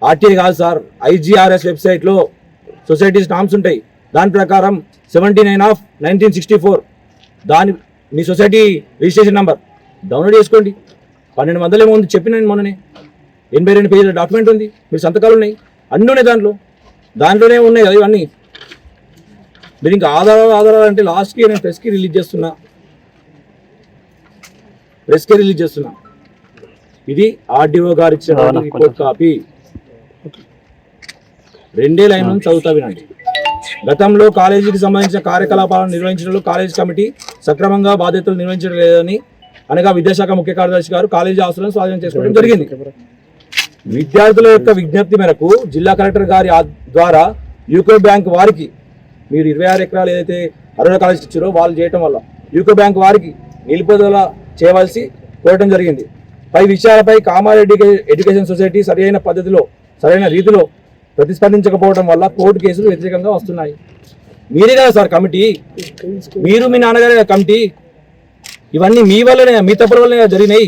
RTI కాదు sir, IGRS వెబ్సైట్లో societies norms ఉంటాయి. దాని ప్రకారం 79/1964 దాని మీ సొసైటీ రిజిస్ట్రేషన్ నెంబర్ డౌన్లోడ్ చేసుకోండి. 1200 ఏమో ఉంది చెప్పినాను మొన్ననే. 82 పేజీల డాక్యుమెంట్ ఉంది, మీరు సంతకాలు ఉన్నాయి, అన్నీ ఉన్నాయి దాంట్లోనే ఉన్నాయి కదా ఇవన్నీ. మీరు ఇంకా ఆధారాలు అంటే లాస్ట్కి నేను ప్రెస్కి రిలీజ్ చేస్తున్నా. ఇది ఆర్డీఓ గారు ఇచ్చిన రిపోర్ట్ కాపీ. 2 లైన్లను చదువుతా వినండి. గతంలో కాలేజీకి సంబంధించిన కార్యకలాపాలను నిర్వహించడంలో కాలేజీ కమిటీ సక్రమంగా బాధ్యతలు నిర్వహించడం లేదని అనగా విద్యాశాఖ ముఖ్య కార్యదర్శి గారు కాలేజీ ఆస్తులను స్వాధీనం చేసుకోవడం జరిగింది. విద్యార్థుల యొక్క విజ్ఞప్తి మేరకు జిల్లా కలెక్టర్ గారి ద్వారా యూకో బ్యాంక్ వారికి, మీరు 26 ఎకరాలు ఏదైతే అరుణ కాలేజీ ఇచ్చారో వాళ్ళు చేయటం వల్ల యూకో బ్యాంక్ వారికి నిలుపుదల చేయవలసి కోరటం జరిగింది. పై విషయాలపై కామారెడ్డి ఎడ్యుకేషన్ సొసైటీ సరైన రీతిలో ప్రతిస్పందించకపోవడం వల్ల కోర్టు కేసులు వ్యతిరేకంగా వస్తున్నాయి. మీరే కదా సార్ కమిటీ, మీరు మీ నాన్నగారే కమిటీ. ఇవన్నీ మీ వల్లనే, మీ తప్పుల వల్లనే జరిగినాయి.